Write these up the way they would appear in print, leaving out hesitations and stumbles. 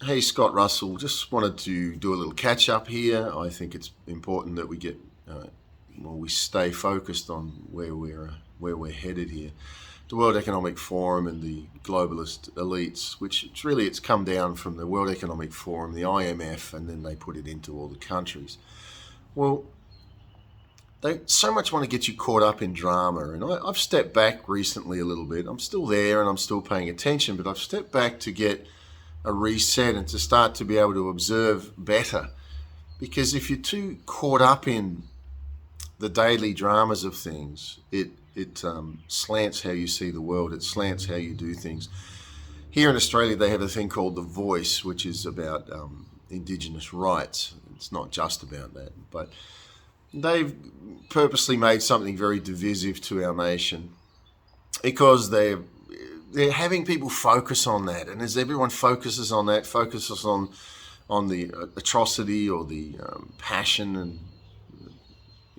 Hey, Scott Russell. Just wanted to do a little catch up here. I think it's important that we stay focused on where we're headed here. The World Economic Forum and the globalist elites, which it's come down from the World Economic Forum, the IMF, and then they put it into all the countries. Well, they so much want to get you caught up in drama, and I've stepped back recently a little bit. I'm still there and I'm still paying attention, but I've stepped back to get a reset and to start to be able to observe better. Because if you're too caught up in the daily dramas of things, it slants how you see the world. It slants how you do things. Here in Australia, they have a thing called The Voice, which is about Indigenous rights. It's not just about that, but they've purposely made something very divisive to our nation because they're having people focus on that, and as everyone focuses on that, focuses on the atrocity or the passion and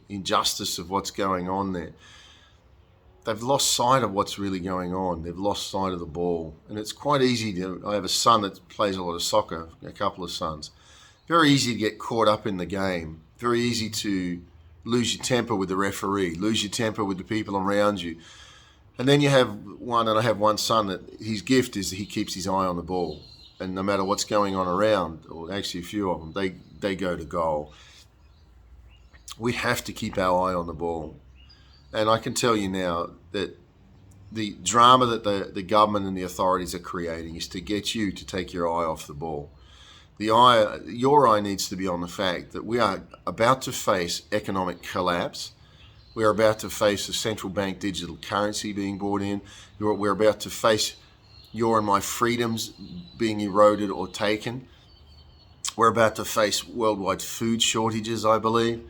injustice of what's going on there, they've lost sight of what's really going on. They've lost sight of the ball, and it's quite easy to. I have a son that plays a lot of soccer, a couple of sons. Very easy to get caught up in the game. Very easy to lose your temper with the referee, lose your temper with the people around you. And then you have one, and I have one son that his gift is that he keeps his eye on the ball. And no matter what's going on around, or actually a few of them, they go to goal. We have to keep our eye on the ball. And I can tell you now that the drama that the government and the authorities are creating is to get you to take your eye off the ball. Your eye needs to be on the fact that we are about to face economic collapse. We're about to face a central bank digital currency being brought in. We're about to face your and my freedoms being eroded or taken. We're about to face worldwide food shortages, I believe,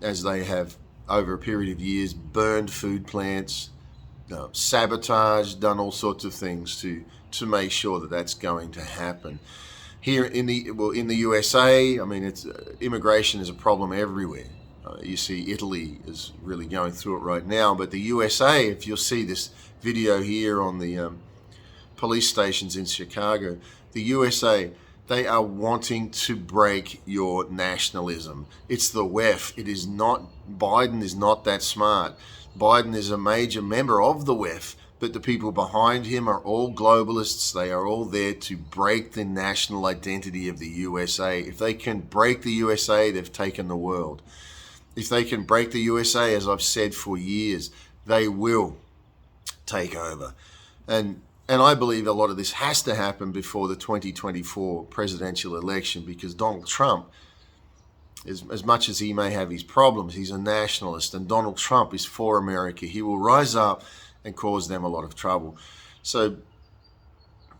as they have, over a period of years, burned food plants, sabotaged, done all sorts of things to make sure that that's going to happen. Here in the USA, I mean, immigration is a problem everywhere. You see Italy is really going through it right now, but the USA, if you'll see this video here on the police stations in Chicago, the USA, they are wanting to break your nationalism. It's the WEF. It is not, Biden is not that smart. Biden is a major member of the WEF, but the people behind him are all globalists. They are all there to break the national identity of the USA. If they can break the USA, they've taken the world. If they can break the USA, as I've said for years, they will take over. And I believe a lot of this has to happen before the 2024 presidential election, because Donald Trump, as much as he may have his problems, he's a nationalist, and Donald Trump is for America. He will rise up and cause them a lot of trouble. So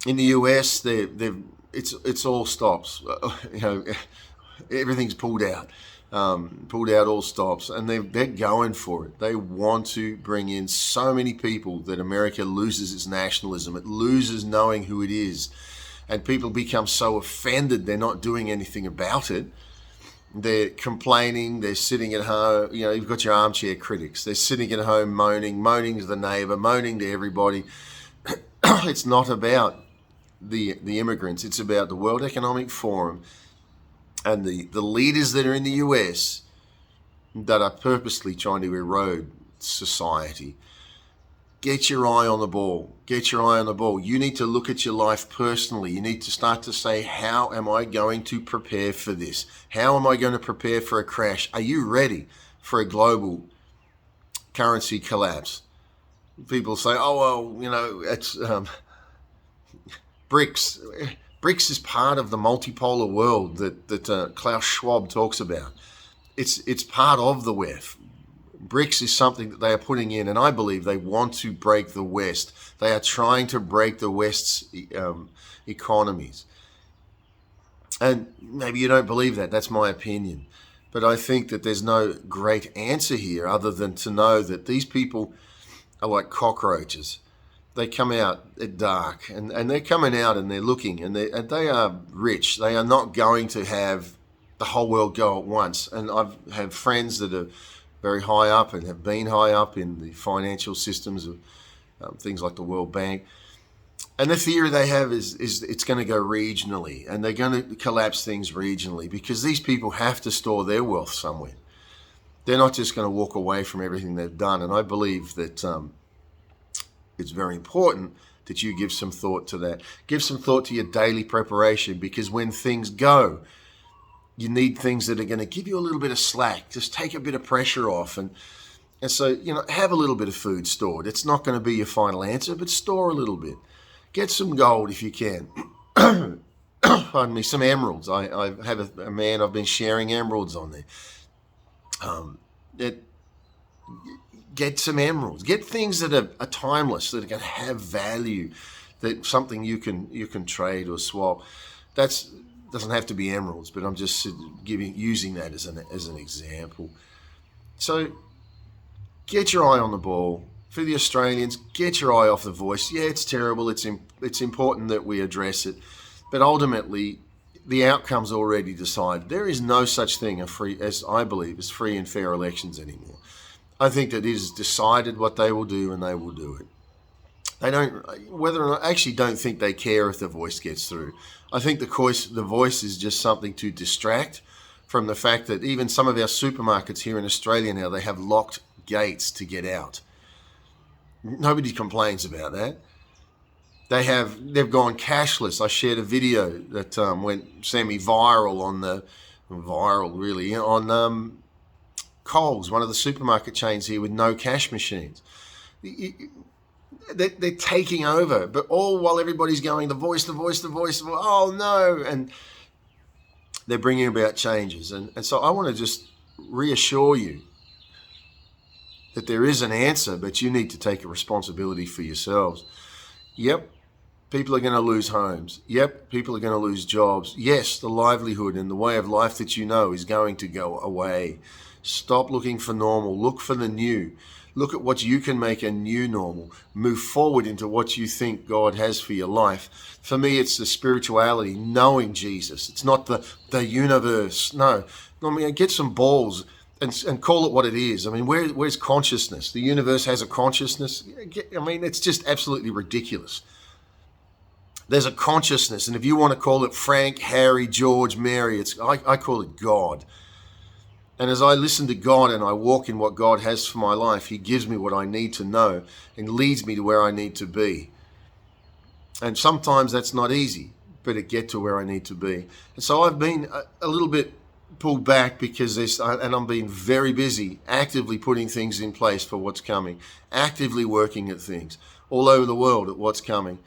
in the US, it's all stops. Everything's pulled out. All stops, and they're going for it. They want to bring in so many people that America loses its nationalism. It loses knowing who it is, and people become so offended they're not doing anything about it. They're complaining. They're sitting at home. You've got your armchair critics. They're sitting at home moaning to the neighbor, moaning to everybody. It's not about the immigrants. It's about the World Economic Forum and the leaders that are in the US that are purposely trying to erode society. Get your eye on the ball. Get your eye on the ball. You need to look at your life personally. You need to start to say, how am I going to prepare for this? How am I going to prepare for a crash? Are you ready for a global currency collapse? People say, it's BRICS. BRICS is part of the multipolar world that Klaus Schwab talks about. It's part of the WEF. BRICS is something that they are putting in, and I believe they want to break the West. They are trying to break the West's economies. And maybe you don't believe that. That's my opinion. But I think that there's no great answer here other than to know that these people are like cockroaches. They come out at dark, and they're coming out and they're looking, and they are rich. They are not going to have the whole world go at once. And I've had friends that are very high up and have been high up in the financial systems of things like the World Bank. And the theory they have is it's going to go regionally, and they're going to collapse things regionally because these people have to store their wealth somewhere. They're not just going to walk away from everything they've done. And I believe that it's very important that you give some thought to that. Give some thought to your daily preparation, because when things go, you need things that are going to give you a little bit of slack, just take a bit of pressure off. And so, have a little bit of food stored. It's not going to be your final answer, but store a little bit. Get some gold if you can. Pardon me, some emeralds. I have a man I've been sharing emeralds on there. Get some emeralds. Get things that are timeless, that are going to have value, that something you can trade or swap. That's doesn't have to be emeralds, but I'm just using that as an example. So get your eye on the ball. For the Australians, get your eye off the Voice. Yeah, it's terrible. It's important that we address it. But ultimately, the outcome's already decided. There is no such thing as I believe, as free and fair elections anymore. I think that it is decided what they will do, and they will do it. They don't think they care if the Voice gets through. I think the Voice is just something to distract from the fact that even some of our supermarkets here in Australia now, they have locked gates to get out. Nobody complains about that. They've gone cashless. I shared a video that went semi-viral on Coles, one of the supermarket chains here, with no cash machines. They're taking over, but all while everybody's going, the voice. Oh no! And they're bringing about changes. And so I want to just reassure you that there is an answer, but you need to take a responsibility for yourselves. Yep, people are going to lose homes. Yep, people are going to lose jobs. Yes, the livelihood and the way of life that you know is going to go away. Stop looking for normal. Look for the new. Look at what you can make a new normal. Move forward into what you think God has for your life. For me, it's the spirituality, knowing Jesus. It's not the universe. No, get some balls and call it what it is. I mean, where's consciousness? The universe has a consciousness. I mean, it's just absolutely ridiculous. There's a consciousness, and if you want to call it Frank, Harry, George, Mary, I call it God. And as I listen to God and I walk in what God has for my life, He gives me what I need to know and leads me to where I need to be. And sometimes that's not easy, but it gets to where I need to be. And so I've been a little bit pulled back because I'm being very busy, actively putting things in place for what's coming, actively working at things all over the world at what's coming.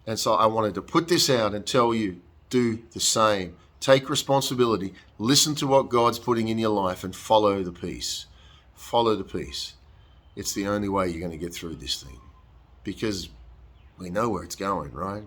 And so I wanted to put this out and tell you, do the same. Take responsibility, listen to what God's putting in your life, and follow the peace. Follow the peace. It's the only way you're going to get through this thing, because we know where it's going, right?